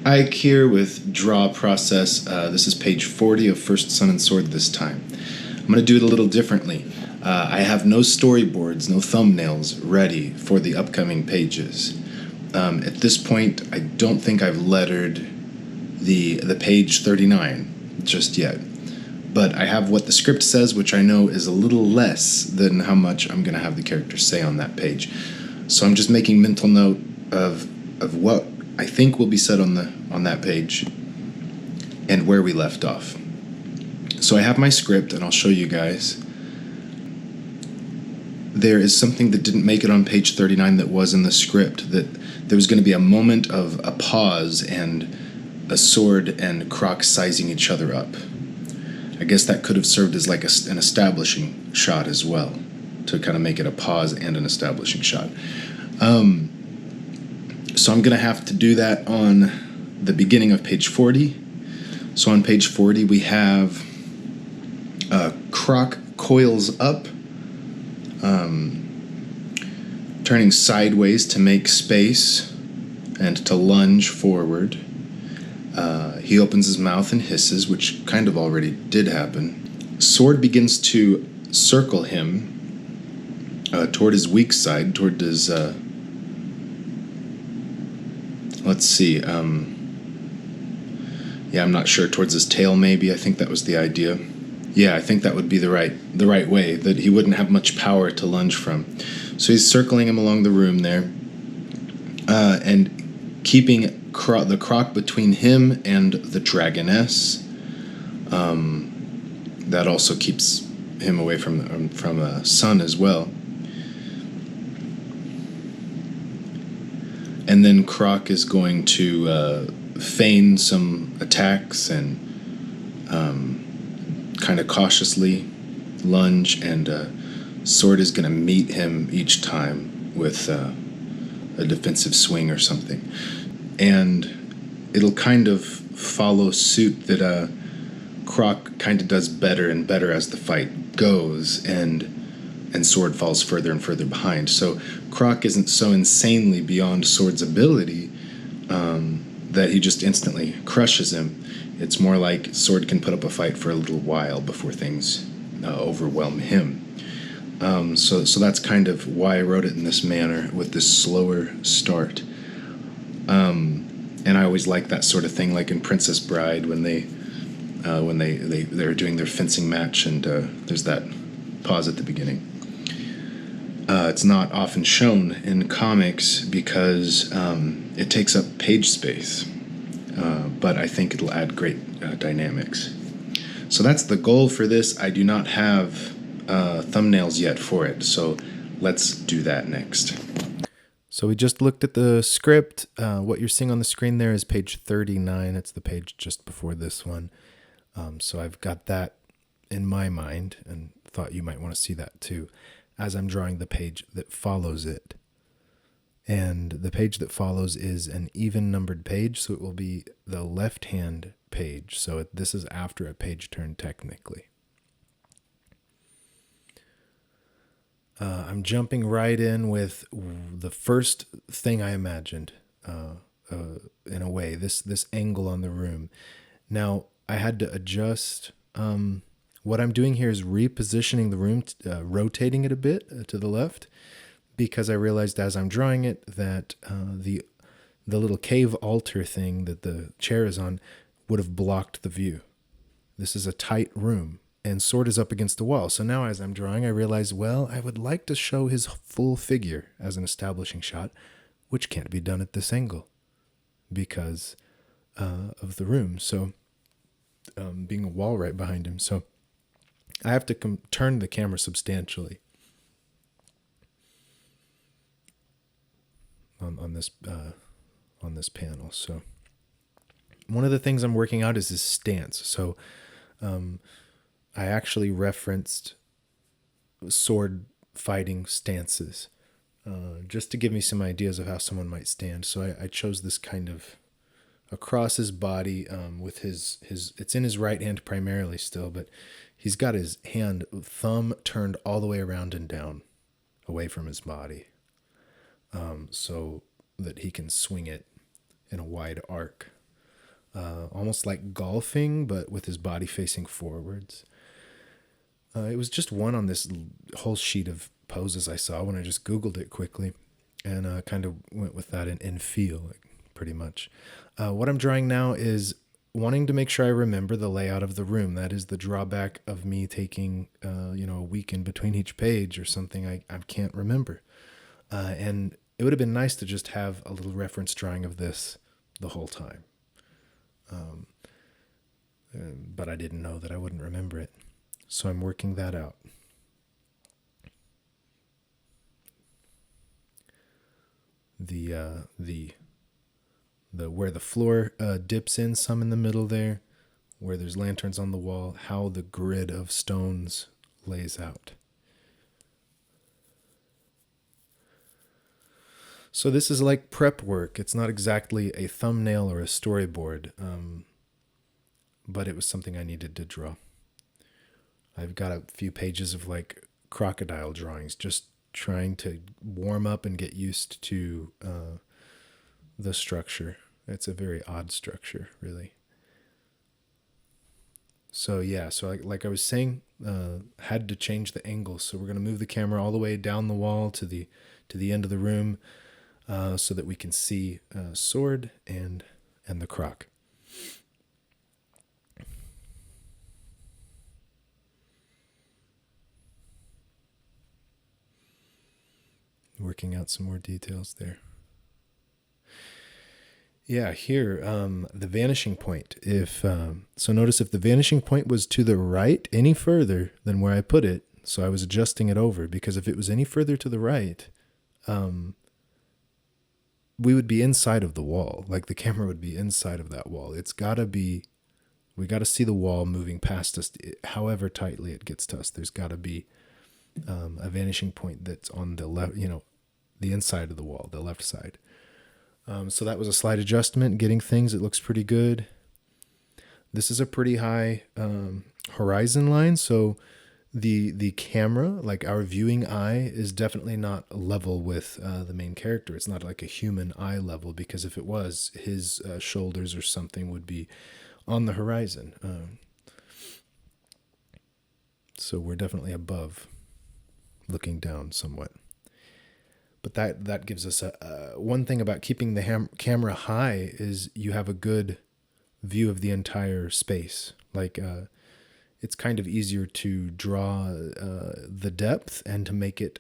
Ike here with Draw Process. This is page 40 of First Sun and Sword this time. I'm going to do it a little differently. I have no storyboards, no thumbnails ready for the upcoming pages. At this point, I don't think I've lettered the page 39 just yet. But I have what the script says, which I know is a little less than how much I'm going to have the characters say on that page. So I'm just making mental note of what I think will be said on that page and where we left off. So I have my script, and I'll show you guys. There is something that didn't make it on page 39 that was in the script, that there was going to be a moment of a pause and a Sword and Croc sizing each other up. I guess that could have served as like an establishing shot as well, to kind of make it a pause and an establishing shot. So I'm going to have to do that on the beginning of page 40. So on page 40 we have Croc coils up, turning sideways to make space and to lunge forward. He opens his mouth and hisses, which kind of already did happen. Sword begins to circle him toward his weak side, toward his... let's see. Yeah, I'm not sure. Towards his tail, maybe. I think that was the idea. Yeah, I think that would be the right way, that he wouldn't have much power to lunge from. So he's circling him along the room there, and keeping the Croc between him and the Dragoness. That also keeps him away from Sun as well. And then Croc is going to feign some attacks and kind of cautiously lunge, and Sword is going to meet him each time with a defensive swing or something. And it'll kind of follow suit that Croc kind of does better and better as the fight goes, and Sword falls further and further behind. So Croc isn't so insanely beyond Sword's ability that he just instantly crushes him. It's more like Sword can put up a fight for a little while before things overwhelm him. So that's kind of why I wrote it in this manner, with this slower start. And I always like that sort of thing, like in Princess Bride when they're doing their fencing match, and there's that pause at the beginning. It's not often shown in comics because it takes up page space, but I think it'll add great dynamics. So that's the goal for this. I do not have thumbnails yet for it, so let's do that next. So we just looked at the script. What you're seeing on the screen there is page 39. It's the page just before this one. So I've got that in my mind and thought you might want to see that too, as I'm drawing the page that follows it. And the page that follows is an even numbered page, so it will be the left-hand page. So this is after a page turn technically. I'm jumping right in with the first thing I imagined, in a way, this angle on the room. Now, I had to adjust. What I'm doing here is repositioning the room, rotating it a bit to the left, because I realized as I'm drawing it that the little cave altar thing that the chair is on would have blocked the view. This is a tight room, and Sword is up against the wall. So now as I'm drawing, I realize, well, I would like to show his full figure as an establishing shot, which can't be done at this angle because of the room. So being a wall right behind him. So I have to turn the camera substantially on this panel. So one of the things I'm working out is his stance. So I actually referenced sword fighting stances just to give me some ideas of how someone might stand. So I chose this kind of across his body with his it's in his right hand primarily still, but he's got his thumb turned all the way around and down away from his body, so that he can swing it in a wide arc. almost like golfing, but with his body facing forwards. It was just one on this whole sheet of poses I saw when I just Googled it quickly, and kind of went with that in feel, like, pretty much. What I'm drawing now is wanting to make sure I remember the layout of the room. That is the drawback of me taking, a week in between each page or something I can't remember. And it would have been nice to just have a little reference drawing of this the whole time. But I didn't know that I wouldn't remember it. So I'm working that out. The where the floor dips in some in the middle there, where there's lanterns on the wall, how the grid of stones lays out. So this is like prep work. It's not exactly a thumbnail or a storyboard, but it was something I needed to draw. I've got a few pages of like crocodile drawings, just trying to warm up and get used to the structure. It's a very odd structure, really. So yeah, like I was saying, had to change the angle. So we're gonna move the camera all the way down the wall to the end of the room, so that we can see Sword and the croc. Working out some more details there. Yeah, here, the vanishing point. If so, notice if the vanishing point was to the right any further than where I put it, so I was adjusting it over, because if it was any further to the right, we would be inside of the wall. Like the camera would be inside of that wall. It's gotta be, we gotta see the wall moving past us, however tightly it gets to us. There's gotta be a vanishing point that's on the left, the inside of the wall, the left side. So that was a slight adjustment, getting things. It looks pretty good. This is a pretty high horizon line, so the camera, like our viewing eye, is definitely not level with the main character. It's not like a human eye level, because if it was, his shoulders or something would be on the horizon. So we're definitely above, looking down somewhat. But that gives us one thing about keeping the camera high is you have a good view of the entire space. Like it's kind of easier to draw the depth and to make it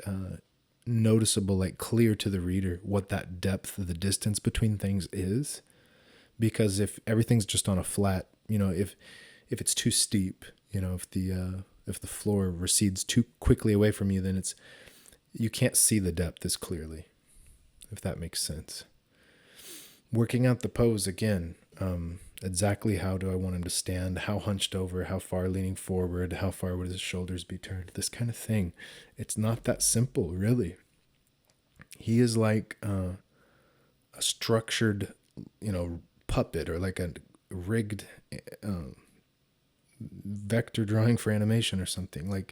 noticeable, like clear to the reader what that depth, the distance between things is. Because if everything's just on a flat, if it's too steep, if the floor recedes too quickly away from you, then you can't see the depth as clearly, if that makes sense. Working out the pose again, exactly how do I want him to stand, how hunched over, how far leaning forward, how far would his shoulders be turned, this kind of thing. It's not that simple, really. He is like a structured, puppet, or like a rigged vector drawing for animation or something.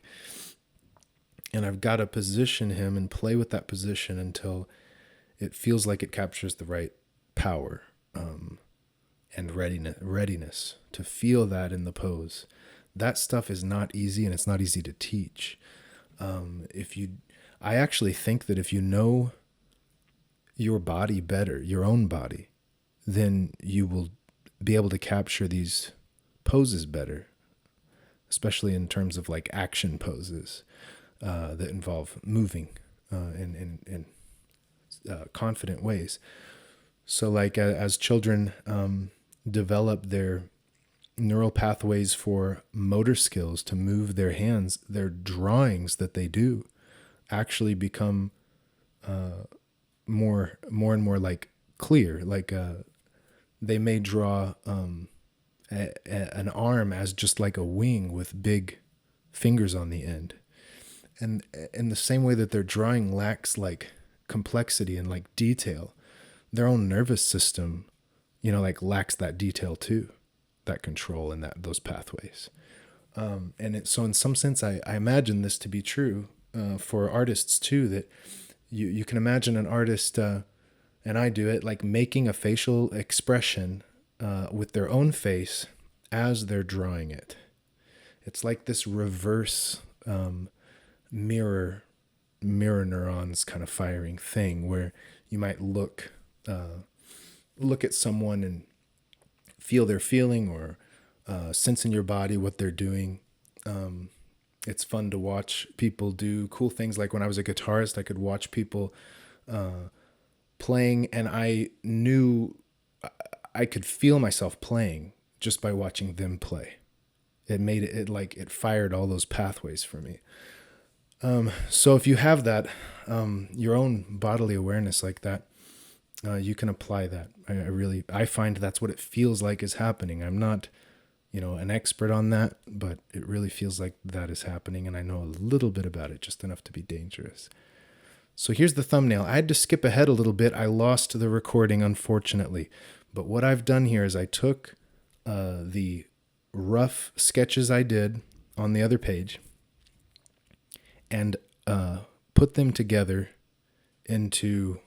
And I've got to position him and play with that position until it feels like it captures the right power and readiness to feel that in the pose. That stuff is not easy, and it's not easy to teach. I actually think that if you know your body better, your own body, then you will be able to capture these poses better, especially in terms of like action poses that involve moving in confident ways. So like as children develop their neural pathways for motor skills to move their hands, their drawings that they do actually become more and more like clear. Like they may draw an arm as just like a wing with big fingers on the end. And in the same way that their drawing lacks like complexity and like detail, their own nervous system, like lacks that detail too, that control and those pathways. So in some sense, I imagine this to be true for artists too, that you can imagine an artist, and I do it, like making a facial expression with their own face as they're drawing it. It's like this reverse mirror neurons kind of firing thing where you might look at someone and feel their feeling or sense in your body what they're doing. It's fun to watch people do cool things. Like when I was a guitarist, I could watch people playing, and I knew I could feel myself playing just by watching them play. It made it like it fired all those pathways for me. So if you have that, your own bodily awareness like that, you can apply that. I find that's what it feels like is happening. I'm not, an expert on that, but it really feels like that is happening, and I know a little bit about it, just enough to be dangerous. So here's the thumbnail. I had to skip ahead a little bit. I lost the recording, unfortunately. But what I've done here is I took the rough sketches I did on the other page and put them together into,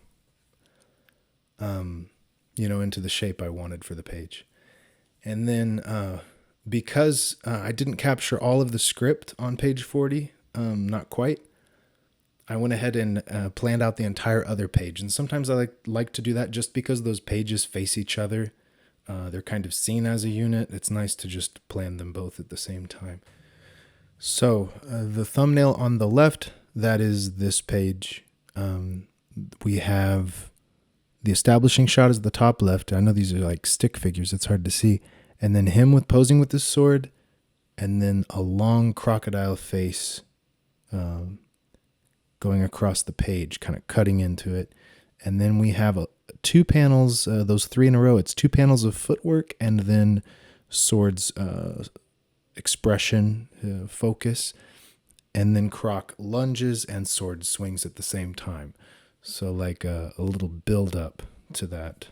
into the shape I wanted for the page. And then because I didn't capture all of the script on page 40, not quite, I went ahead and planned out the entire other page. And sometimes I like to do that just because those pages face each other. They're kind of seen as a unit. It's nice to just plan them both at the same time. So the thumbnail on the left, that is this page. We have the establishing shot is the top left. I know these are like stick figures. It's hard to see. And then him posing with his sword. And then a long crocodile face going across the page, kind of cutting into it. And then we have two panels, those three in a row. It's two panels of footwork and then Sword's expression, focus. And then Croc lunges and Sword swings at the same time. So like a little build up to that.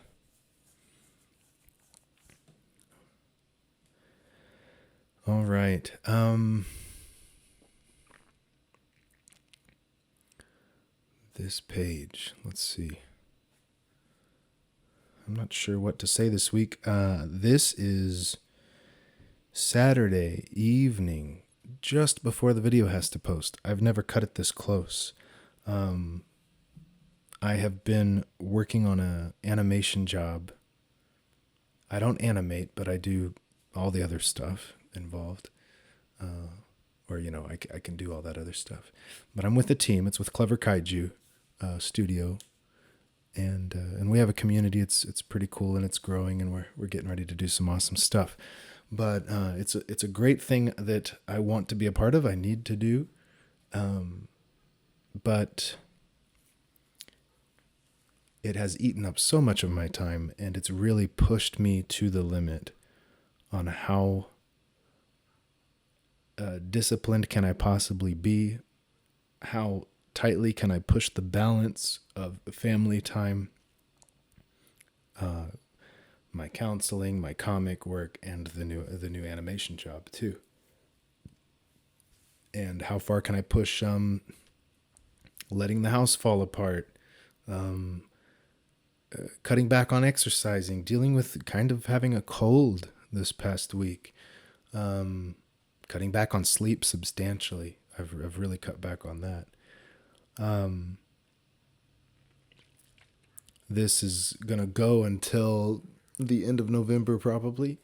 All right. This page, let's see. I'm not sure what to say this week. This is Saturday evening, just before the video has to post. I've never cut it this close. I have been working on an animation job. I don't animate, but I do all the other stuff involved. I can do all that other stuff. But I'm with a team. It's with Clever Kaiju Studio. And we have a community. It's pretty cool, and it's growing, and we're getting ready to do some awesome stuff. But it's a great thing that I want to be a part of. I need to do, but it has eaten up so much of my time, and it's really pushed me to the limit on how disciplined can I possibly be, how tightly can I push the balance of family time, my counseling, my comic work, and the new animation job too. And how far can I push letting the house fall apart, cutting back on exercising, dealing with kind of having a cold this past week, cutting back on sleep substantially. I've really cut back on that. This is going to go until the end of November, probably,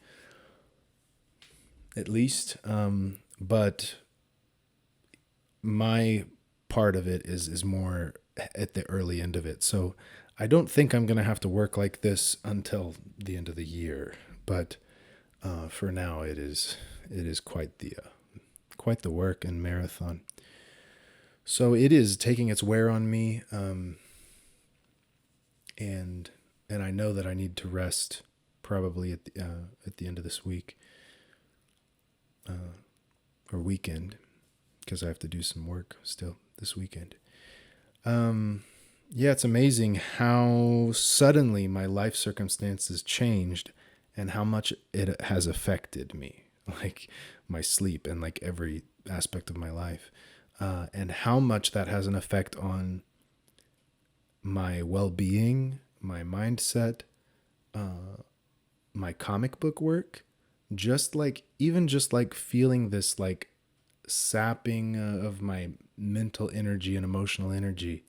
at least. But my part of it is more at the early end of it. So I don't think I'm going to have to work like this until the end of the year. But for now, it is quite the work and marathon. So it is taking its wear on me, and I know that I need to rest probably at the end of this week or weekend, because I have to do some work still this weekend. Yeah, it's amazing how suddenly my life circumstances changed and how much it has affected me, like my sleep and like every aspect of my life. And how much that has an effect on my well-being, my mindset, my comic book work, just like even just like feeling this like sapping of my mental energy and emotional energy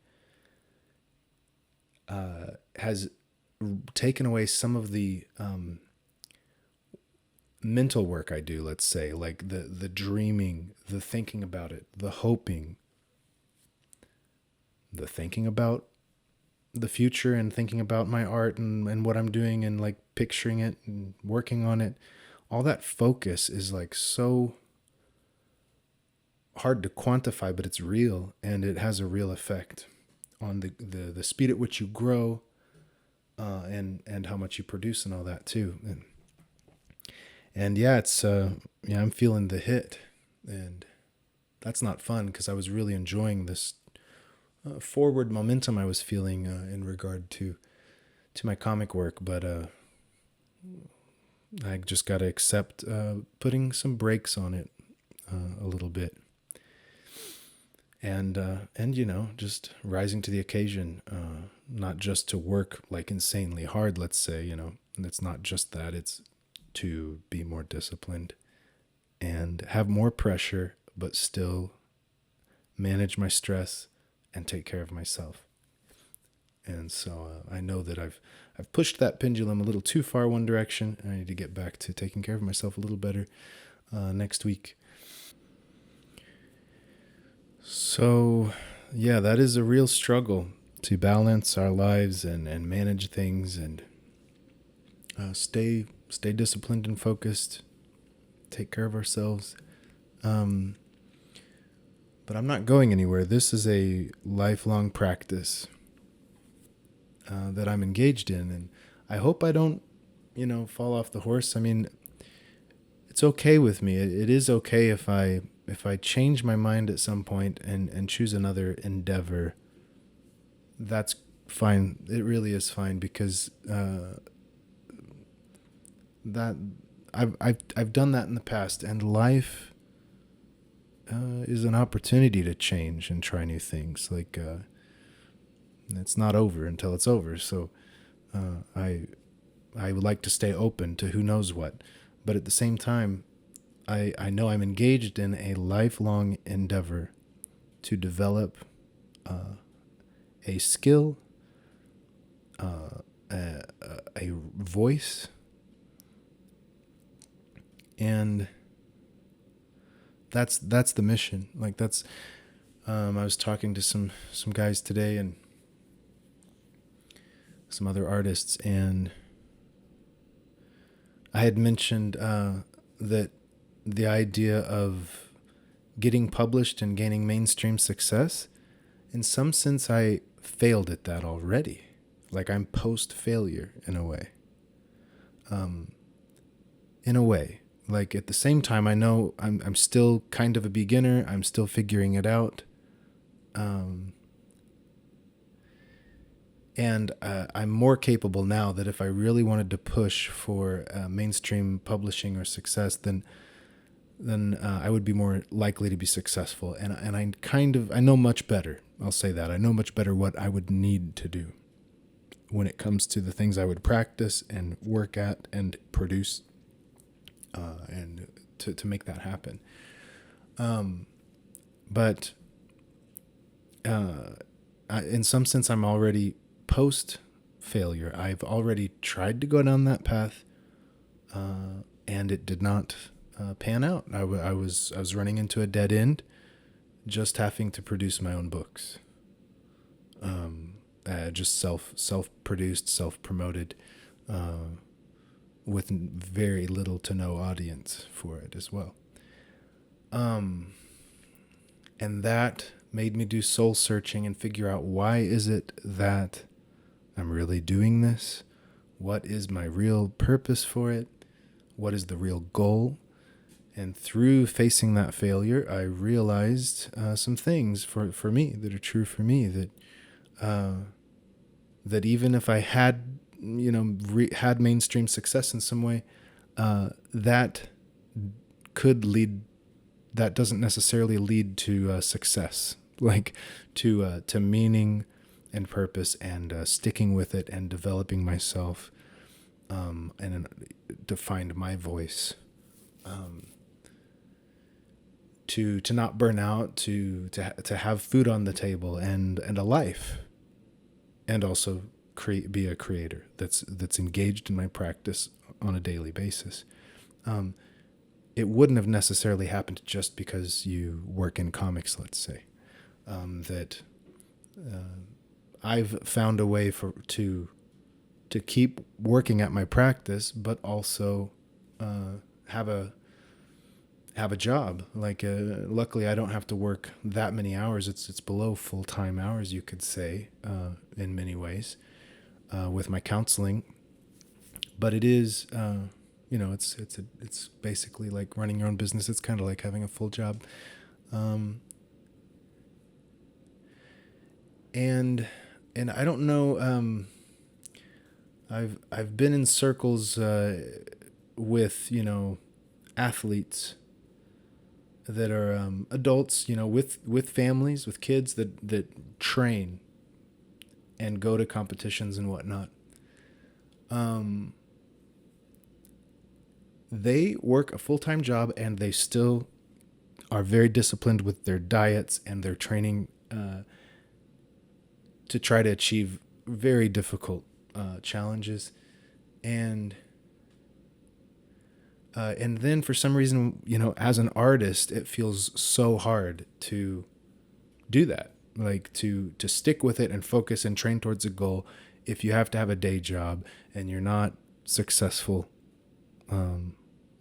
has taken away some of the mental work I do, let's say, like the dreaming, the thinking about it, the hoping, the thinking about the future and thinking about my art and what I'm doing and like picturing it and working on it. All that focus is like so hard to quantify, but it's real and it has a real effect on the speed at which you grow and how much you produce and all that too. And yeah, it's yeah, I'm feeling the hit, and that's not fun because I was really enjoying this forward momentum I was feeling in regard to my comic work, but I just got to accept putting some brakes on it a little bit, and you know, just rising to the occasion, not just to work like insanely hard. Let's say, you know, and it's not just that; it's to be more disciplined and have more pressure, but still manage my stress and take care of myself. And so I know that I've pushed that pendulum a little too far one direction, and I need to get back to taking care of myself a little better next week. So yeah, that is a real struggle to balance our lives and manage things and stay disciplined and focused, take care of ourselves. Um, but I'm not going anywhere. This is a lifelong practice that I'm engaged in, and I hope I don't, you know, fall off the horse. I mean, it's okay with me. It is okay if I change my mind at some point and choose another endeavor. That's fine. It really is fine because that I've done that in the past, and life is an opportunity to change and try new things. Like it's not over until it's over. So I would like to stay open to who knows what, but at the same time, I know I'm engaged in a lifelong endeavor to develop a skill, a voice, and that's the mission. Like that's I was talking to some guys today and some other artists, and I had mentioned that the idea of getting published and gaining mainstream success, in some sense, I failed at that already. Like I'm post failure in a way. In a way. Like at the same time, I know I'm still kind of a beginner. I'm still figuring it out. And I'm more capable now that if I really wanted to push for mainstream publishing or success, then I would be more likely to be successful. And I know much better. I'll say that I know much better what I would need to do when it comes to the things I would practice and work at and produce, and to make that happen. But in some sense, I'm already post failure. I've already tried to go down that path, and it did not pan out. I was running into a dead end, just having to produce my own books. Just self produced, self promoted, with very little to no audience for it as well. And that made me do soul searching and figure out, why is it that I'm really doing this? What is my real purpose for it? What is the real goal? And through facing that failure, I realized some things for me that are true for me, that even if I had, you know, had mainstream success in some way, that could lead, that doesn't necessarily lead to success, like to meaning and purpose and sticking with it and developing myself and to find my voice, to not burn out, to have food on the table and a life, and also be a creator that's engaged in my practice on a daily basis. It wouldn't have necessarily happened just because you work in comics, let's say. That I've found a way to keep working at my practice, but also have a job. Like, luckily, I don't have to work that many hours. It's below full-time hours, you could say, in many ways, with my counseling. But it is, it's basically like running your own business. It's kind of like having a full job. And I don't know. I've been in circles with athletes that are adults, with families, with kids that train and go to competitions and whatnot. They work a full-time job and they still are very disciplined with their diets and their training to try to achieve very difficult challenges. And then for some reason, as an artist, it feels so hard to do that. Like to stick with it and focus and train towards a goal if you have to have a day job and you're not successful,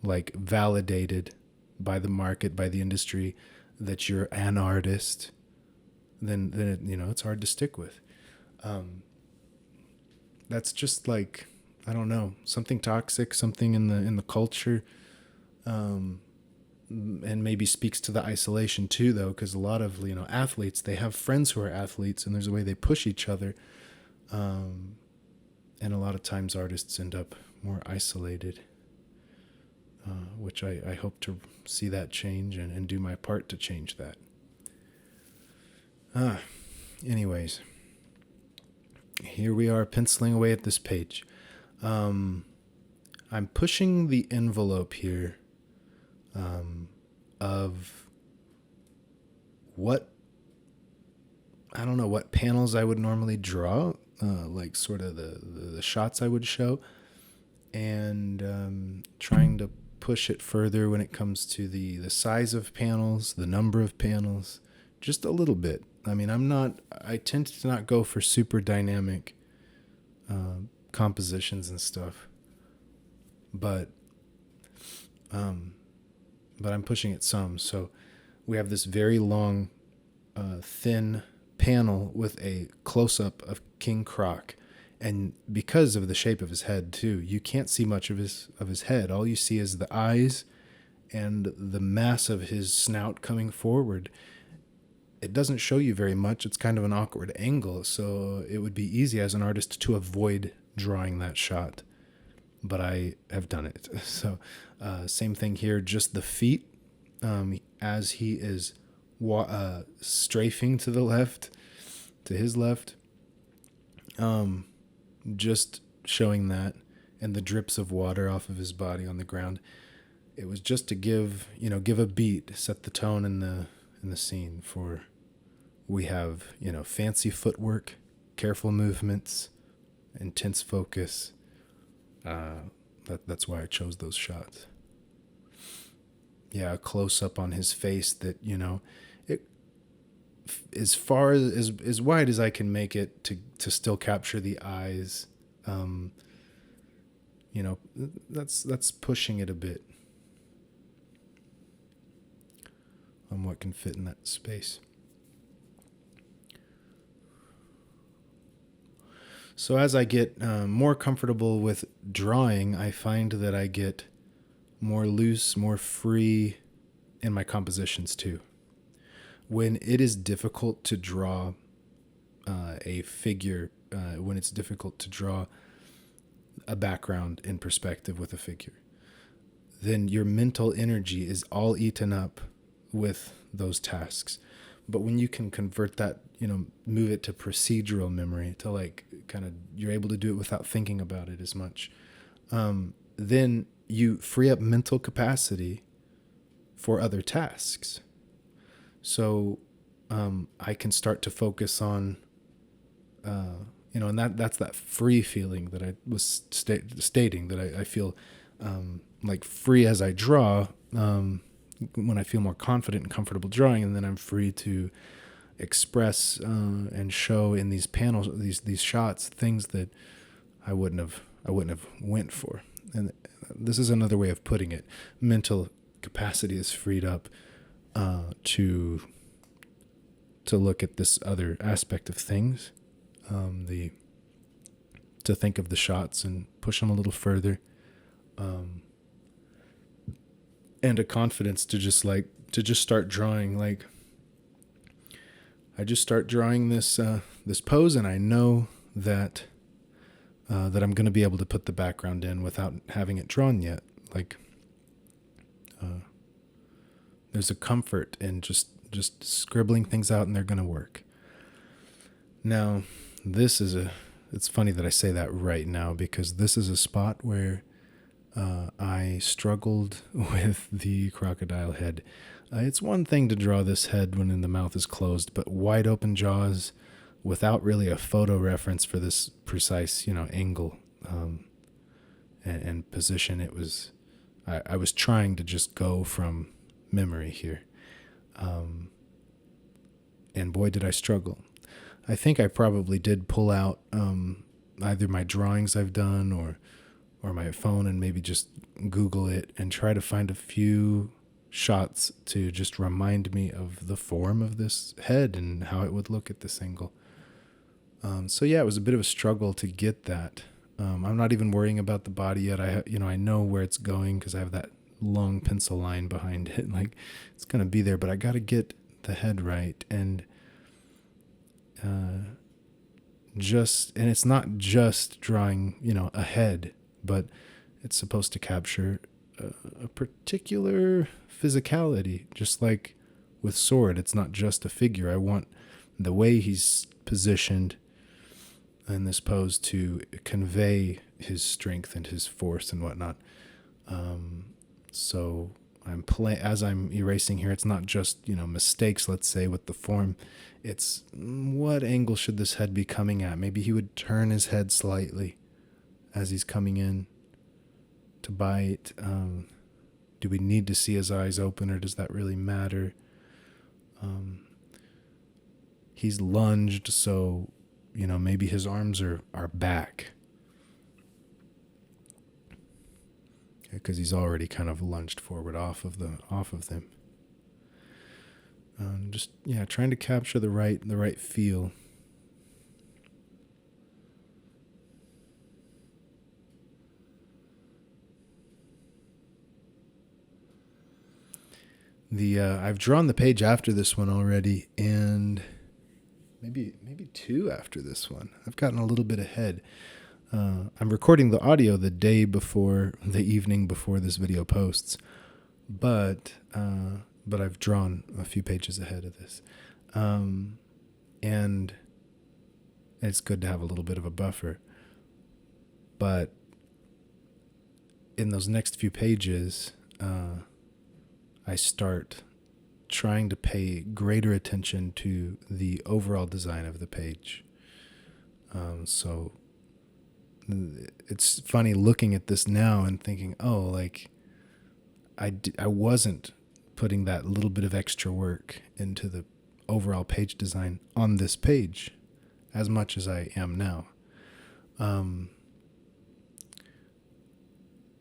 like validated by the market, by the industry, that you're an artist, then it's hard to stick with. That's just like, I don't know, something toxic, something in the culture, and maybe speaks to the isolation too, though, because a lot of athletes, they have friends who are athletes, and there's a way they push each other, and a lot of times artists end up more isolated, which I hope to see that change and do my part to change that. Anyways, here we are penciling away at this page. I'm pushing the envelope here of what panels I would normally draw, like sort of the shots I would show, and trying to push it further when it comes to the size of panels, the number of panels, just a little bit. I mean, I tend to not go for super dynamic compositions and stuff, but I'm pushing it some. So we have this very long, thin panel with a close-up of King Croc, and because of the shape of his head too, you can't see much of his head. All you see is the eyes and the mass of his snout coming forward. It doesn't show you very much. It's kind of an awkward angle, so it would be easy as an artist to avoid drawing that shot, but I have done it. So same thing here, just the feet, as he is strafing to the left, to his left, just showing that, and the drips of water off of his body on the ground. It was just to give a beat, set the tone in the scene. For we have fancy footwork, careful movements, intense focus. That's why I chose those shots. Yeah, a close up on his face that it as far as wide as I can make it to still capture the eyes. That's pushing it a bit on what can fit in that space. So as I get more comfortable with drawing, I find that I get more loose, more free in my compositions too. When it is difficult to draw a figure, when it's difficult to draw a background in perspective with a figure, then your mental energy is all eaten up with those tasks. But when you can convert that, move it to procedural memory, to like kind of, you're able to do it without thinking about it as much. then you free up mental capacity for other tasks. So I can start to focus on, and that's that free feeling that I was stating, that I feel like free as I draw, when I feel more confident and comfortable drawing, and then I'm free to express and show in these panels, these shots, things that I wouldn't have went for. And this is another way of putting it. Mental capacity is freed up to look at this other aspect of things, to think of the shots and push them a little further, and a confidence to just start drawing. Like, I just start drawing this pose, and I know that I'm going to be able to put the background in without having it drawn yet. Like, there's a comfort in just scribbling things out, and they're going to work. Now, it's funny that I say that right now, because this is a spot where I struggled with the crocodile head. It's one thing to draw this head when the mouth is closed, but wide open jaws without really a photo reference for this precise, angle and position. It was, I was trying to just go from memory here. And boy, did I struggle. I think I probably did pull out either my drawings I've done or my phone, and maybe just Google it and try to find a few shots to just remind me of the form of this head and how it would look at this angle. So yeah, it was a bit of a struggle to get that. I'm not even worrying about the body yet. I know where it's going because I have that long pencil line behind it. Like, it's going to be there, but I got to get the head right. And it's not just drawing, a head, but it's supposed to capture a particular physicality. Just like with Sword, it's not just a figure. I want the way he's positioned in this pose to convey his strength and his force and whatnot. So as I'm erasing here, it's not just, mistakes, let's say, with the form. It's what angle should this head be coming at? Maybe he would turn his head slightly as he's coming in to bite. Do we need to see his eyes open, or does that really matter? He's lunged, so, maybe his arms are back, because he's already kind of lunged forward off of them. Trying to capture the right feel. I've drawn the page after this one already, and maybe two after this one. I've gotten a little bit ahead. I'm recording the audio the evening before this video posts, but I've drawn a few pages ahead of this, and it's good to have a little bit of a buffer. But in those next few pages, I start trying to pay greater attention to the overall design of the page. So it's funny looking at this now and thinking, I wasn't putting that little bit of extra work into the overall page design on this page as much as I am now.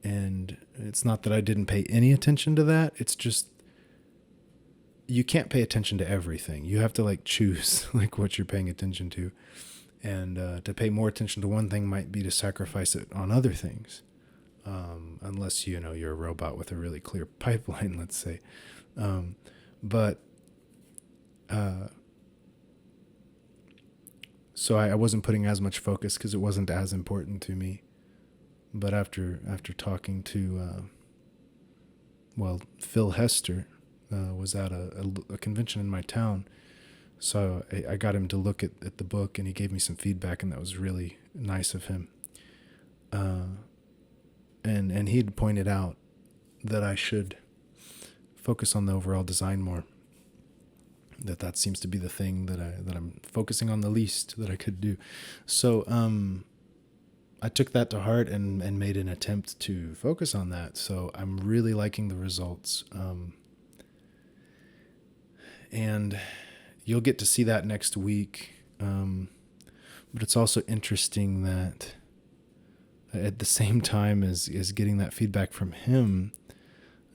And it's not that I didn't pay any attention to that. It's just, you can't pay attention to everything. You have to choose what you're paying attention to. And to pay more attention to one thing might be to sacrifice it on other things. Unless, you're a robot with a really clear pipeline, let's say. So I wasn't putting as much focus because it wasn't as important to me. But after talking to, Phil Hester was at a convention in my town. So I got him to look at the book, and he gave me some feedback, and that was really nice of him. and he'd pointed out that I should focus on the overall design more. That seems to be the thing that I'm focusing on the least that I could do. So I took that to heart and made an attempt to focus on that. So I'm really liking the results. And you'll get to see that next week. But it's also interesting that at the same time as getting that feedback from him,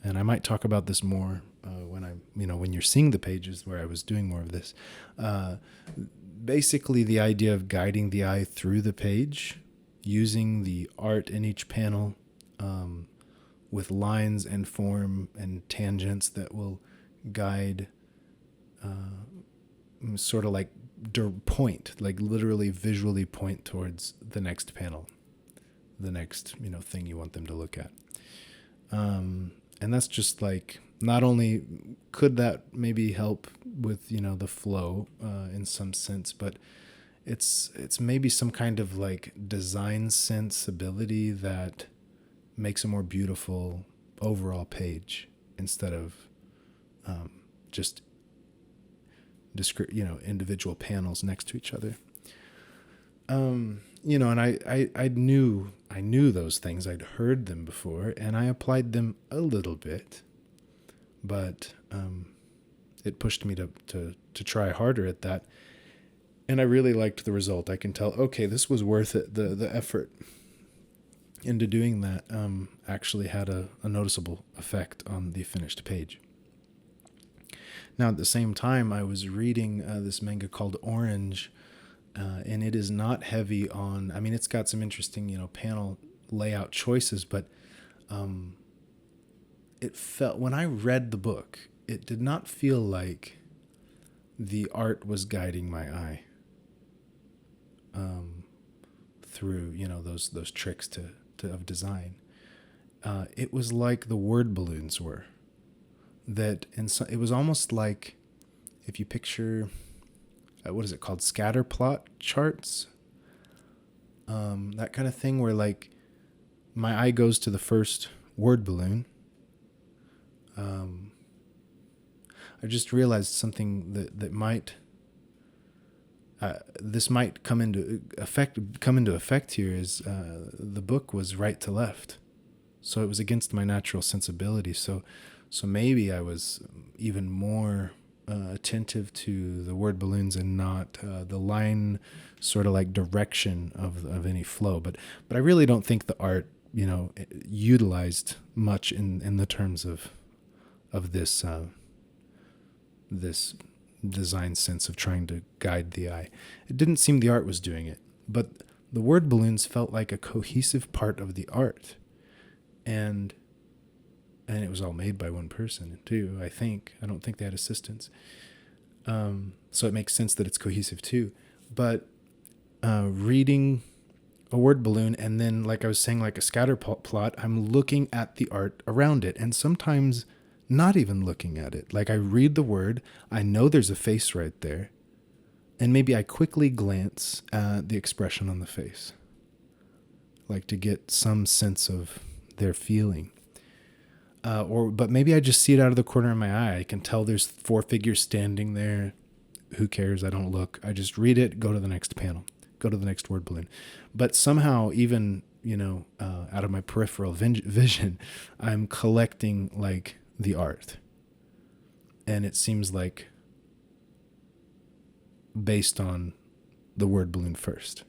and I might talk about this more when you're seeing the pages where I was doing more of this. Basically, the idea of guiding the eye through the page, using the art in each panel with lines and form and tangents that will guide, sort of like point, like literally visually point towards the next panel, the next thing you want them to look at. And that's just like, not only could that maybe help with the flow in some sense, but it's maybe some kind of like design sensibility that makes a more beautiful overall page instead of just individual panels next to each other. And I knew those things. I'd heard them before, and I applied them a little bit, but it pushed me to try harder at that. And I really liked the result. I can tell, okay, this was worth it. The effort into doing that actually had a noticeable effect on the finished page. Now, at the same time, I was reading this manga called Orange, and it is not heavy on, it's got some interesting, panel layout choices, but it felt, when I read the book, it did not feel like the art was guiding my eye through, those tricks of design. It was like the word balloons were. It was almost like, if you picture, what is it called? Scatter plot charts. That kind of thing where like my eye goes to the first word balloon. I just realized something that might, this might come into effect here is, the book was right to left. So it was against my natural sensibility. So maybe I was even more attentive to the word balloons and not the line, sort of like direction of any flow. But I really don't think the art, utilized much in the terms of this this design sense of trying to guide the eye. It didn't seem the art was doing it, but the word balloons felt like a cohesive part of the art, and it was all made by one person too, I think. I don't think they had assistants. So it makes sense that it's cohesive too. But reading a word balloon and then, like I was saying, like a scatter plot, I'm looking at the art around it, and sometimes not even looking at it. Like I read the word, I know there's a face right there, and maybe I quickly glance at the expression on the face, like to get some sense of their feeling. But maybe I just see it out of the corner of my eye. I can tell there's 4 figures standing there. Who cares? I don't look. I just read it, go to the next panel, go to the next word balloon. But somehow, even, out of my peripheral vision, I'm collecting like the art. And it seems like based on the word balloon first.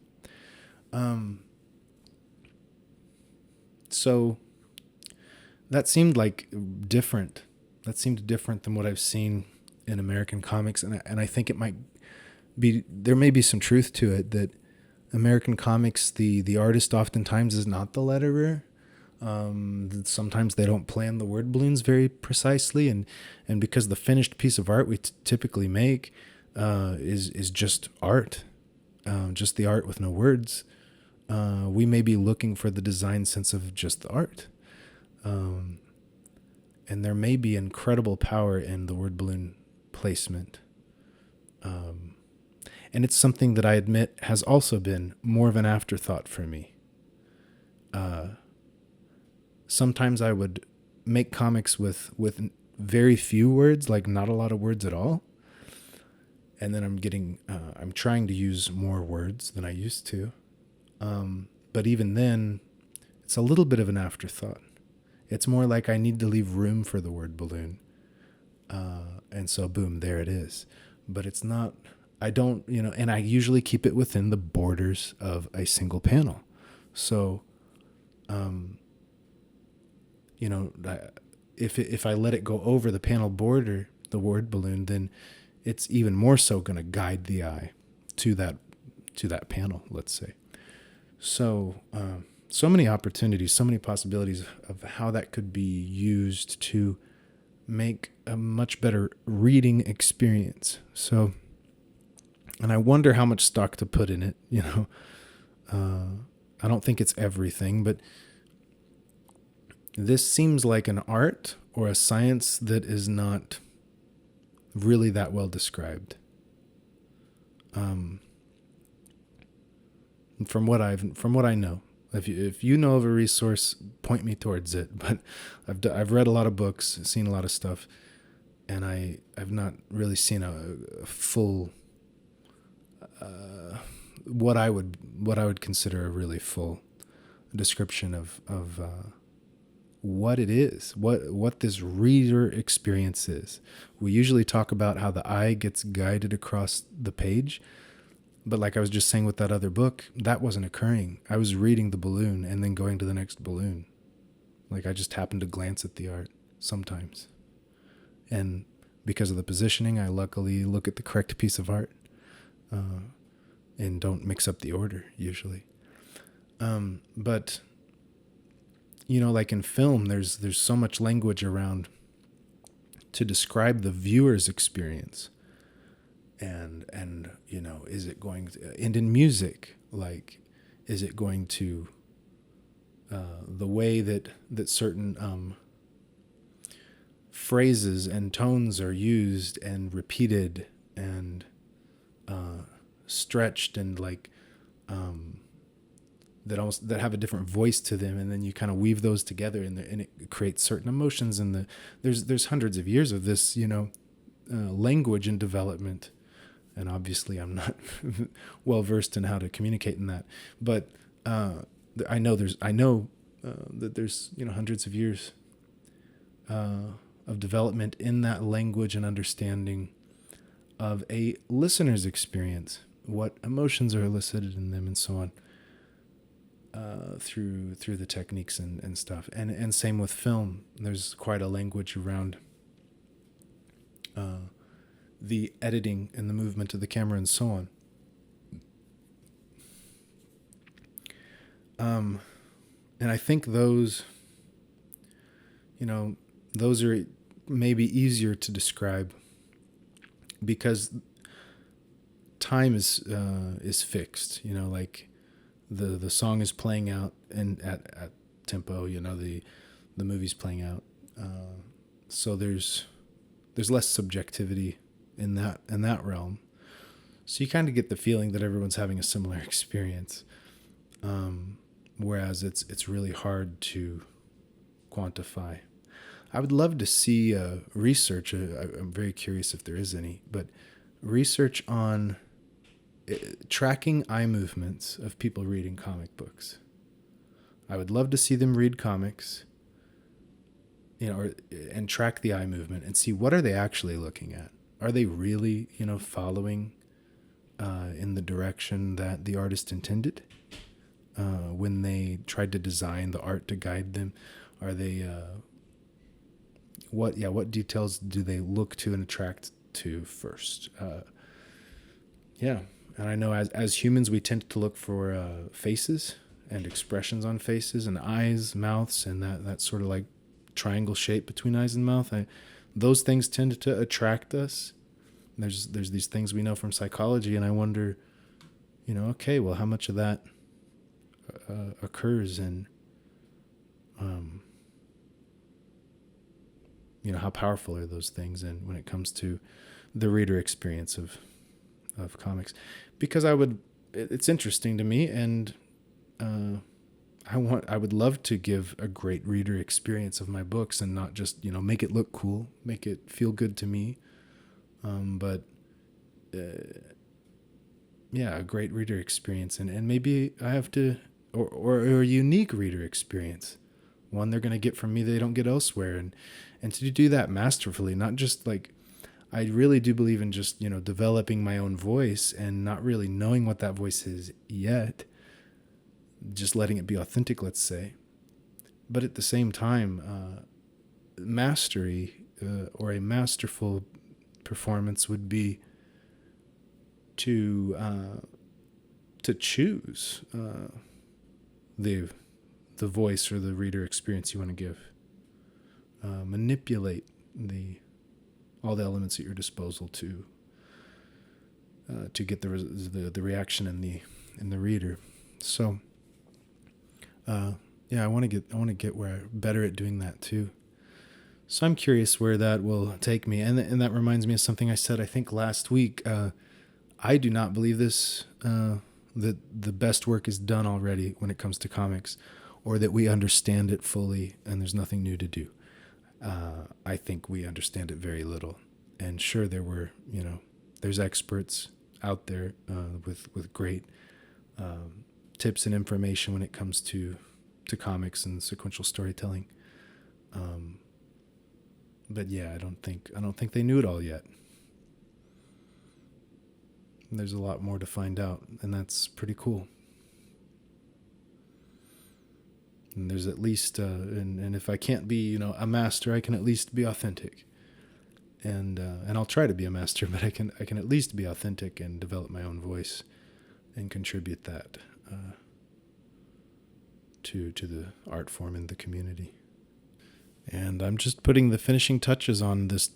So that seemed like different. That seemed different than what I've seen in American comics. And I think it might be, there may be some truth to it, that American comics, the artist oftentimes is not the letterer. Sometimes they don't plan the word balloons very precisely. And because the finished piece of art we typically make is just art, just the art with no words, we may be looking for the design sense of just the art. And there may be incredible power in the word balloon placement. And it's something that I admit has also been more of an afterthought for me. sometimes I would make comics with very few words, like not a lot of words at all. And then I'm trying to use more words than I used to. But even then, it's a little bit of an afterthought. It's more like I need to leave room for the word balloon. And so, boom, there it is. But it's not, I don't, and I usually keep it within the borders of a single panel. So, if I let it go over the panel border, the word balloon, then it's even more so going to guide the eye to that panel, let's say. So, so many opportunities, so many possibilities of how that could be used to make a much better reading experience. So, and I wonder how much stock to put in it. I don't think it's everything, but this seems like an art or a science that is not really that well described. From what I know, if you know of a resource, point me towards it. But I've read a lot of books, seen a lot of stuff, and I've not really seen a full what I would consider a really full description of what it is, what this reader experience is. We usually talk about how the eye gets guided across the page, but like I was just saying with that other book, that wasn't occurring. I was reading the balloon and then going to the next balloon. Like I just happened to glance at the art sometimes. And because of the positioning, I luckily look at the correct piece of art and don't mix up the order usually. But like in film, there's so much language around to describe the viewer's experience. And is it going to, and in music, like, is it going to, the way that certain phrases and tones are used and repeated and stretched and like that have a different voice to them, and then you kind of weave those together, and it creates certain emotions. And there's hundreds of years of this, language and development. And obviously, I'm not well versed in how to communicate in that, but I know that there's hundreds of years of development in that language and understanding of a listener's experience, what emotions are elicited in them, and so on. Through the techniques and stuff, and same with film. There's quite a language around the editing and the movement of the camera and so on. And I think those are maybe easier to describe because time is fixed. Like the song is playing out and at tempo. The movie's playing out. So there's less subjectivity in that realm. So you kind of get the feeling that everyone's having a similar experience. Whereas it's really hard to quantify. I would love to see research. I'm very curious if there is any, but research on tracking eye movements of people reading comic books. I would love to see them read comics, and track the eye movement and see what are they actually looking at. Are they really, following in the direction that the artist intended when they tried to design the art to guide them? Are they what details do they look to and attract to first? And I know as humans we tend to look for faces and expressions on faces and eyes, mouths, and that sort of like triangle shape between eyes and mouth. Those things tend to attract us. There's these things we know from psychology, and I wonder, okay, well, how much of that occurs, and how powerful are those things, and when it comes to the reader experience of comics, because it's interesting to me, and I would love to give a great reader experience of my books and not just, make it look cool, make it feel good to me. But yeah, a great reader experience. And maybe I have to, or a unique reader experience, one they're going to get from me they don't get elsewhere. And to do that masterfully, not just like, I really do believe in just, developing my own voice and not really knowing what that voice is yet, just letting it be authentic, let's say. But at the same time, mastery or a masterful performance would be to choose the voice or the reader experience you want to give. Manipulate all the elements at your disposal to get the reaction in the reader. So I want to get better at doing that too. So I'm curious where that will take me, and that reminds me of something I said I think last week. I do not believe this that the best work is done already when it comes to comics, or that we understand it fully and there's nothing new to do. I think we understand it very little. And sure, there's experts out there with great tips and information when it comes to comics and sequential storytelling. But yeah, I don't think they knew it all yet. There's a lot more to find out, and that's pretty cool. And there's at least, and if I can't be, a master, I can at least be authentic. And I'll try to be a master, but I can at least be authentic and develop my own voice and contribute that to the art form and the community. And I'm just putting the finishing touches on this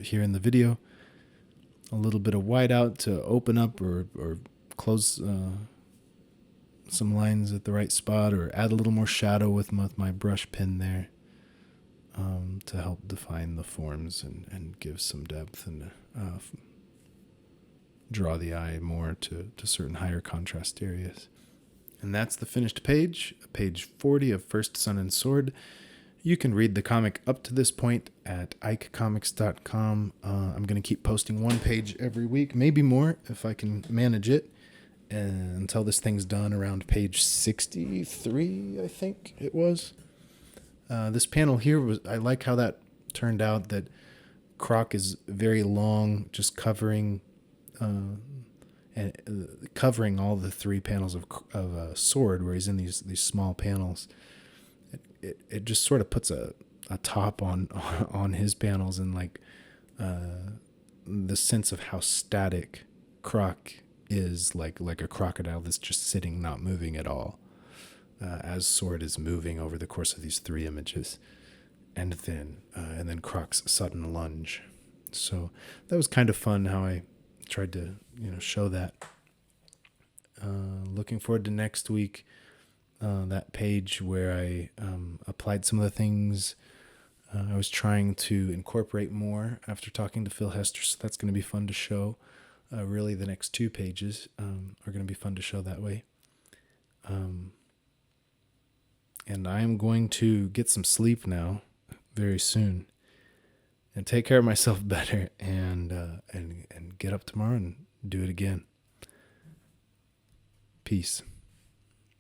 here in the video. A little bit of whiteout to open up or close some lines at the right spot, or add a little more shadow with my brush pen there to help define the forms and give some depth and draw the eye more to certain higher contrast areas. And that's the finished page 40 of First Sun and Sword. You can read the comic up to this point at ikecomics.com. I'm going to keep posting one page every week, maybe more if I can manage it, and until this thing's done around page 63, I think it was. This panel here, I like how that turned out, that Croc is very long, just covering covering all the three panels of Sword, where he's in these small panels. It just sort of puts a top on his panels, and like the sense of how static Croc is, like a crocodile that's just sitting, not moving at all, as Sword is moving over the course of these three images, and then Croc's sudden lunge. So that was kind of fun how I tried to show that. Looking forward to next week. That page where I applied some of the things I was trying to incorporate more after talking to Phil Hester, so that's going to be fun to show. Really, the next two pages are going to be fun to show that way. And I am going to get some sleep now very soon and take care of myself better and get up tomorrow and do it again. Peace.